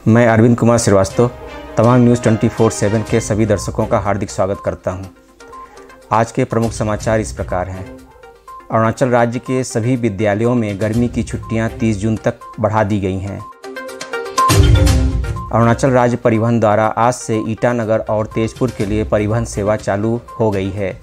मैं अरविंद कुमार श्रीवास्तव तवांग न्यूज़ 24/7 के सभी दर्शकों का हार्दिक स्वागत करता हूं। आज के प्रमुख समाचार इस प्रकार हैं। अरुणाचल राज्य के सभी विद्यालयों में गर्मी की छुट्टियां 30 जून तक बढ़ा दी गई हैं। अरुणाचल राज्य परिवहन द्वारा आज से ईटानगर और तेजपुर के लिए परिवहन सेवा चालू हो गई है।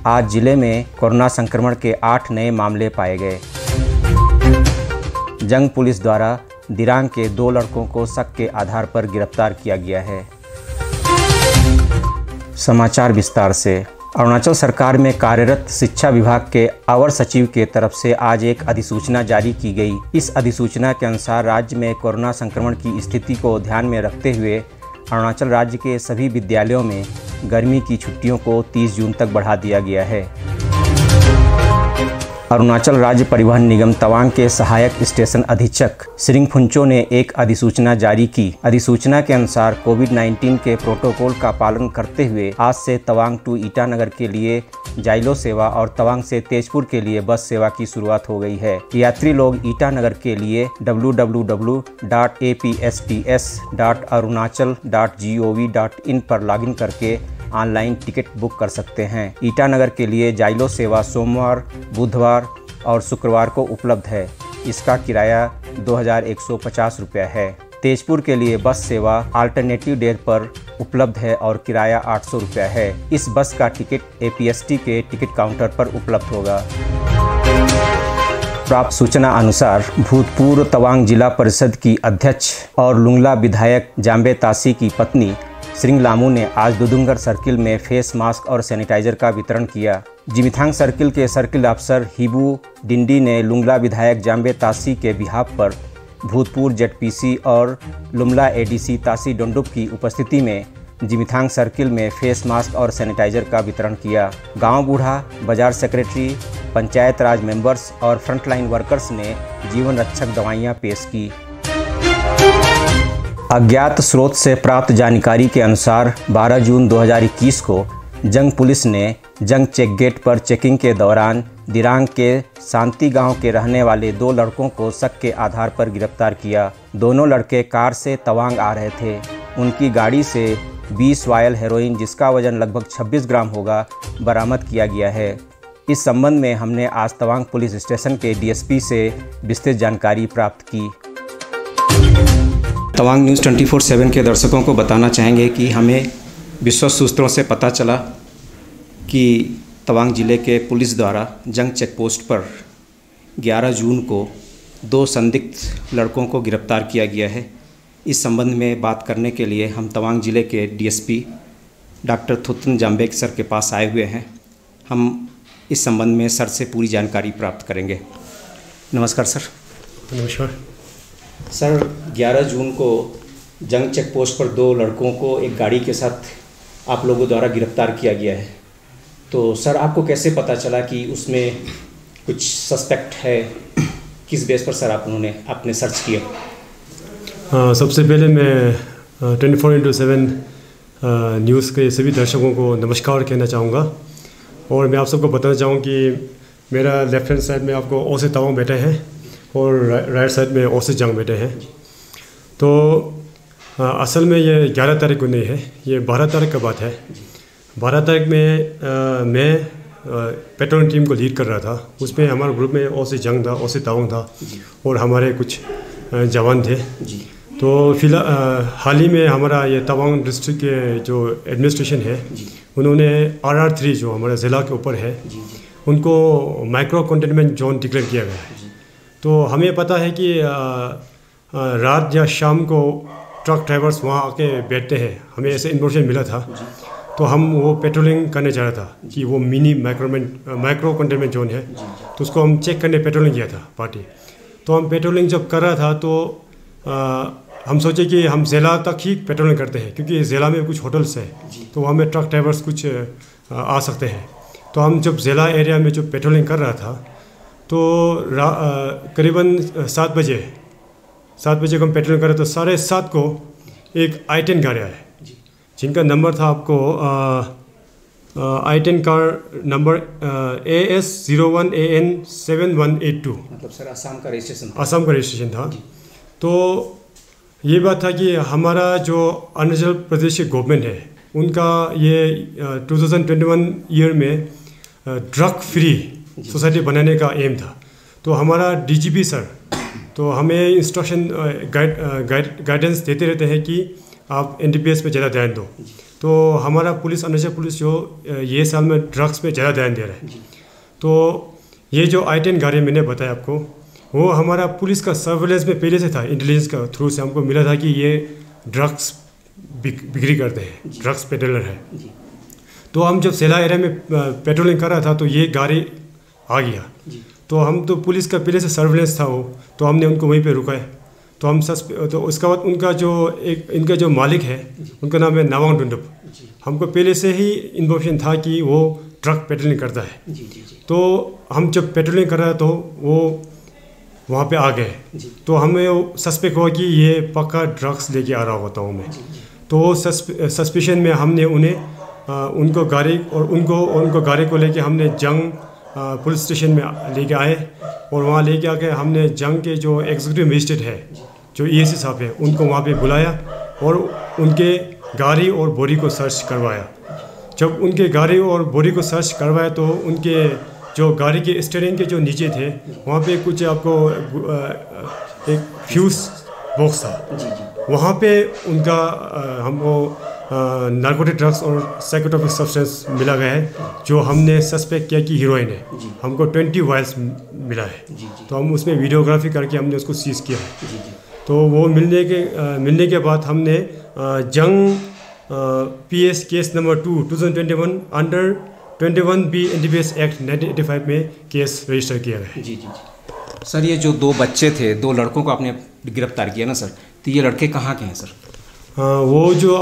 आज जिले में कोरोना संक्रमण के 8 नए मामले पाए गए। जंग पुलिस द्वारा दिरांग के 2 लड़कों को शक के आधार पर गिरफ्तार किया गया है। समाचार विस्तार से। अरुणाचल सरकार में कार्यरत शिक्षा विभाग के अवर सचिव के तरफ से आज एक अधिसूचना जारी की गई। इस अधिसूचना के अनुसार राज्य में कोरोना संक्रमण की स्थिति को ध्यान में रखते हुए अरुणाचल राज्य के सभी विद्यालयों में गर्मी की छुट्टियों को 30 जून तक बढ़ा दिया गया है। अरुणाचल राज्य परिवहन निगम तवांग के सहायक स्टेशन अधीक्षक श्रिंग फुंचो ने एक अधिसूचना जारी की। अधिसूचना के अनुसार कोविड-19 के प्रोटोकॉल का पालन करते हुए आज से तवांग टू ईटानगर के लिए जाइलो सेवा और तवांग से तेजपुर के लिए बस सेवा की शुरुआत हो गई है। यात्री लोग ईटानगर के लिए www.apsts.arunachal.gov.in पर लॉगिन करके ऑनलाइन टिकट बुक कर सकते हैं। ईटानगर के लिए जाइलो सेवा सोमवार, बुधवार और शुक्रवार को उपलब्ध है। इसका किराया 2150 रुपये है। तेजपुर के लिए बस सेवा अल्टरनेटिव डेज पर उपलब्ध है और किराया 800 रुपये है। इस बस का टिकट APST के टिकट काउंटर पर उपलब्ध होगा। प्राप्त सूचना अनुसार भूतपूर्व तवांग जिला परिषद की अध्यक्ष और लुंगला विधायक जाम्बे तासी की पत्नी श्रिंग लामू ने आज दुदुंगर सर्किल में फेस मास्क और सैनिटाइजर का वितरण किया। जिमिथांग सर्किल के सर्किल अफसर हिबू डिंडी ने लुंगला विधायक जाम्बे तासी के बिहाफ पर भूतपूर्व ZPC और लुमला ADC तासी डोंडुप की उपस्थिति में जिमिथांग सर्किल में फेस मास्क और सैनिटाइजर का वितरण किया। गांव बूढ़ा, बाजार सेक्रेटरी, पंचायत राज मेंबर्स और फ्रंटलाइन वर्कर्स ने जीवन रक्षक दवाइयाँ पेश की। अज्ञात स्रोत से प्राप्त जानकारी के अनुसार 12 जून 2021 को जंग पुलिस ने जंग चेक गेट पर चेकिंग के दौरान दिरांग के शांति गांव के रहने वाले 2 लड़कों को शक के आधार पर गिरफ्तार किया। दोनों लड़के कार से तवांग आ रहे थे। उनकी गाड़ी से 20 वायल हेरोइन जिसका वजन लगभग 26 ग्राम होगा बरामद किया गया है। इस संबंध में हमने आज तवांग पुलिस स्टेशन के DSP से विस्तृत जानकारी प्राप्त की। तवांग न्यूज़ 24/7 के दर्शकों को बताना चाहेंगे कि हमें विश्वस्त सूत्रों से पता चला कि तवांग जिले के पुलिस द्वारा जंग चेक पोस्ट पर 11 जून को 2 संदिग्ध लड़कों को गिरफ्तार किया गया है। इस संबंध में बात करने के लिए हम तवांग जिले के DSP डॉक्टर थुतन जाम्बेक सर के पास आए हुए हैं। हम इस संबंध में सर से पूरी जानकारी प्राप्त करेंगे। नमस्कार सर। नमस्कार सर, 11 जून को जंग चेक पोस्ट पर 2 लड़कों को एक गाड़ी के साथ आप लोगों द्वारा गिरफ्तार किया गया है। तो सर, आपको कैसे पता चला कि उसमें कुछ सस्पेक्ट है? किस बेस पर सर आपने सर्च किया? सबसे पहले मैं 24/7 न्यूज़ के सभी दर्शकों को नमस्कार कहना चाहूँगा। और मैं आप सबको बताना चाहूँ कि मेरा लेफ्ट हैंड साइड में आपको ओसे तवांग बैठे हैं और राइट साइड में ओसे जंग बैठे हैं। तो असल में ये 11 तारीख को नहीं है, ये 12 तारीख का बात है। 12 तारीख में मैं पेट्रोलिंग टीम को लीड कर रहा था। उसमें हमारे ग्रुप में ओसे जंग था, ओसे तवांग था और हमारे कुछ जवान थे। तो फिलहाल हाल ही में हमारा ये तवांग डिस्ट्रिक्ट के जो एडमिनिस्ट्रेशन है उन्होंने RR3 जो हमारे ज़िला के ऊपर है उनको माइक्रो कंटेनमेंट जोन डिक्लेयर किया गया है। तो हमें पता है कि रात या शाम को ट्रक ड्राइवर्स वहाँ आके बैठते हैं। हमें ऐसे इन्फॉर्मेशन मिला था, तो हम वो पेट्रोलिंग करने जा रहा था कि वो मिनी माइक्रो कंटेनमेंट जोन है, तो उसको हम चेक करने पेट्रोलिंग किया था पार्टी। तो हम पेट्रोलिंग जब कर रहा था तो हम सोचे कि हम ज़िला तक ही पेट्रोलिंग करते हैं, क्योंकि ज़िला में कुछ होटल्स है तो वहाँ में ट्रक ड्राइवर्स कुछ आ सकते हैं। तो हम जब ज़िला एरिया में जो पेट्रोलिंग कर रहा था तो करीबन 7 बजे को हम पेट्रोलिंग कर रहे तो 7:30 को एक I-10 गाड़ी आया जिनका नंबर था आपको I-10 कार नंबर AS01AN7182। मतलब सर आसाम का रजिस्ट्रेशन था। आसाम का रजिस्ट्रेशन था। तो ये बात था कि हमारा जो अरुणाचल प्रदेश की गवर्नमेंट है उनका ये 2021 ईयर में ड्रग फ्री सोसाइटी बनाने का एम था। तो हमारा डीजीपी सर तो हमें इंस्ट्रक्शन गाइडेंस देते रहते हैं कि आप एनडीपीएस पे ज़्यादा ध्यान दो। तो हमारा पुलिस, अरुणाचल पुलिस जो ये साल में ड्रग्स पे ज़्यादा ध्यान दे रहा है। तो ये जो I-10 गाड़ी मैंने बताया आपको, वो हमारा पुलिस का सर्वेलेंस में पहले से था, इंटेलिजेंस का थ्रू से हमको मिला था कि ये ड्रग्स बिक्री करते हैं, ड्रग्स पेडलर है। तो हम जब सेला एरिया में पेट्रोलिंग कर रहा था तो ये गाड़ी आ गया। तो हम तो पुलिस का पहले से सर्वेलेंस था वो, तो हमने उनको वहीं पे रुकाया। तो हम तो उसके बाद इनका जो मालिक है उनका नाम है नवांग डुंडुप। हमको पहले से ही इन्फॉर्मेशन था कि वो ट्रक पेट्रोलिंग करता है। तो हम जब पेट्रोलिंग कर रहे तो वो वहाँ पे आ गए। तो हमें सस्पेक्ट हुआ कि ये पक्का ड्रग्स लेके आ रहा होता हूँ मैं। तो सस्पिशन में हमने उनको गाड़ी को लेके हमने जंग पुलिस स्टेशन में लेके आए और वहाँ लेके आके हमने जंग के जो एग्जीक्यूटिव मजिस्ट्रेट है, जो EAC साहब है, उनको वहाँ पे बुलाया और उनके गाड़ी और बॉडी को सर्च करवाया। जब उनके गाड़ी और बॉडी को सर्च करवाया तो उनके जो गाड़ी के स्टीयरिंग के जो नीचे थे वहाँ पे कुछ आपको एक फ्यूज बॉक्स था। वहाँ पे उनका हमको नार्कोटिक ड्रग्स और साइकोट्रोपिक सब्सटेंस मिला गया है, जो हमने सस्पेक्ट किया कि हीरोइन है। हमको 20 वायल्स मिला है। तो हम उसमें वीडियोग्राफी करके हमने उसको सीज किया है। तो वो मिलने के बाद हमने जंग PS case number 2 2021 under 21B NDPS act 1985 में केस रजिस्टर किया गया है। सर, ये जो 2 बच्चे थे, 2 लड़कों को आपने गिरफ्तार किया ना सर, तो ये लड़के कहाँ के हैं सर? वो जो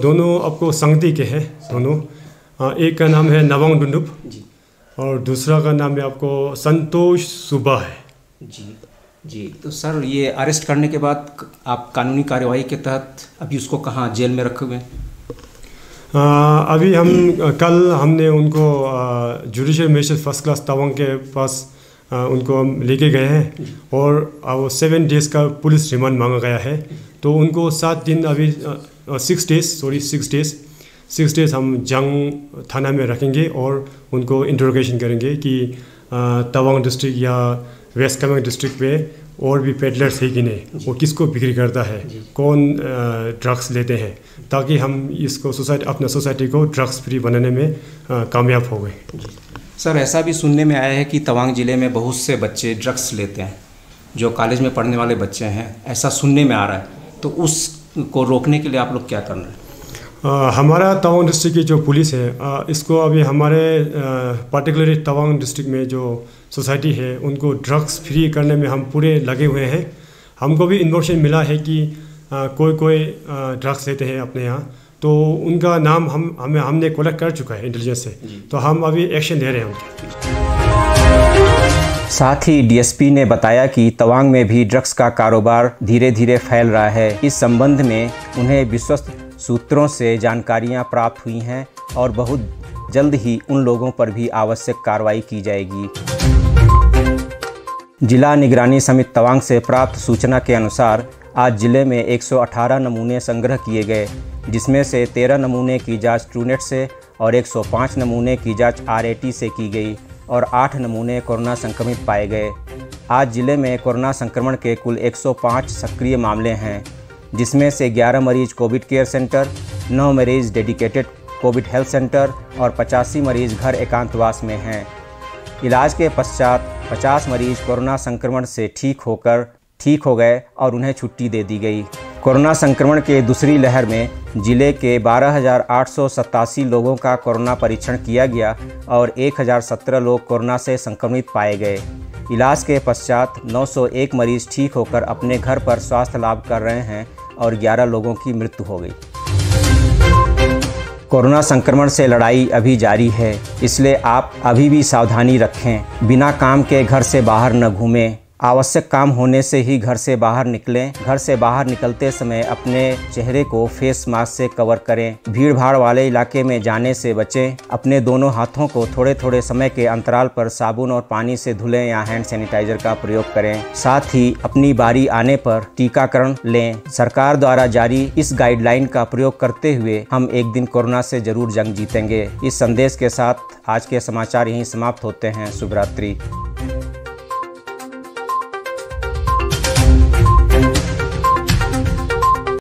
दोनों आपको संगति के हैं दोनों। एक का नाम है नवांग डुंडुप और दूसरा का नाम है आपको संतोष सुबा है। जी। तो सर, ये अरेस्ट करने के बाद आप कानूनी कार्यवाही के तहत अभी उसको कहाँ जेल में रखे हुए हैं? अभी कल हमने उनको judicial magistrate first class Tawang के पास उनको हम लेके गए हैं और वो 7 डेज़ का पुलिस रिमांड मांगा गया है। तो उनको 7 दिन अभी 6 डेज़ हम जंग थाना में रखेंगे और उनको इंटरोगेशन करेंगे कि तवांग डिस्ट्रिक्ट या वेस्ट कामेंग डिस्ट्रिक्ट पे और भी पेडलर्स है कि नहीं, वो किसको बिक्री करता है, कौन ड्रग्स लेते हैं, ताकि हम इसको अपना सोसाइटी को ड्रग्स फ्री बनाने में कामयाब हो गए। सर, ऐसा भी सुनने में आया है कि तवांग ज़िले में बहुत से बच्चे ड्रग्स लेते हैं, जो कॉलेज में पढ़ने वाले बच्चे हैं, ऐसा सुनने में आ रहा है। तो उसको रोकने के लिए आप लोग क्या कर रहे हैं? हमारा तवांग डिस्ट्रिक्ट की जो पुलिस है, इसको अभी हमारे पर्टिकुलरली तवांग डिस्ट्रिक्ट में जो सोसाइटी है उनको ड्रग्स फ्री करने में हम पूरे लगे हुए हैं। हमको भी इन्फॉर्मेशन मिला है कि कोई ड्रग्स लेते हैं अपने यहाँ, तो उनका नाम हमने कलेक्ट कर चुका है इंटेलिजेंस से। तो हम अभी एक्शन ले रहे हैं उनके। साथ ही डीएसपी ने बताया कि तवांग में भी ड्रग्स का कारोबार धीरे धीरे फैल रहा है। इस संबंध में उन्हें विश्वस्त सूत्रों से जानकारियां प्राप्त हुई हैं और बहुत जल्द ही उन लोगों पर भी आवश्यक कार्रवाई की जाएगी। जिला निगरानी समिति तवांग से प्राप्त सूचना के अनुसार आज जिले में 118 नमूने संग्रह किए गए, जिसमें से 13 नमूने की जांच ट्रूनेट से और 105 नमूने की जांच RAT से की गई और 8 नमूने कोरोना संक्रमित पाए गए। आज जिले में कोरोना संक्रमण के कुल 105 सक्रिय मामले हैं, जिसमें से 11 मरीज कोविड केयर सेंटर, 9 मरीज डेडिकेटेड कोविड हेल्थ सेंटर और 85 मरीज घर एकांतवास में हैं। इलाज के पश्चात 50 मरीज कोरोना संक्रमण से ठीक हो गए और उन्हें छुट्टी दे दी गई। कोरोना संक्रमण के दूसरी लहर में जिले के 12,887 लोगों का कोरोना परीक्षण किया गया और 1,017 लोग कोरोना से संक्रमित पाए गए। इलाज के पश्चात 901 मरीज ठीक होकर अपने घर पर स्वास्थ्य लाभ कर रहे हैं और 11 लोगों की मृत्यु हो गई। कोरोना संक्रमण से लड़ाई अभी जारी है, इसलिए आप अभी भी सावधानी रखें। बिना काम के घर से बाहर न घूमें। आवश्यक काम होने से ही घर से बाहर निकलें। घर से बाहर निकलते समय अपने चेहरे को फेस मास्क से कवर करें। भीड़ भाड़ वाले इलाके में जाने से बचें। अपने दोनों हाथों को थोड़े थोड़े समय के अंतराल पर साबुन और पानी से धुलें या हैंड सैनिटाइजर का प्रयोग करें। साथ ही अपनी बारी आने पर टीकाकरण लें। सरकार द्वारा जारी इस गाइडलाइन का प्रयोग करते हुए हम एक दिन कोरोना से जरूर जंग जीतेंगे। इस संदेश के साथ आज के समाचार यहीं समाप्त होते हैं। शुभ रात्रि।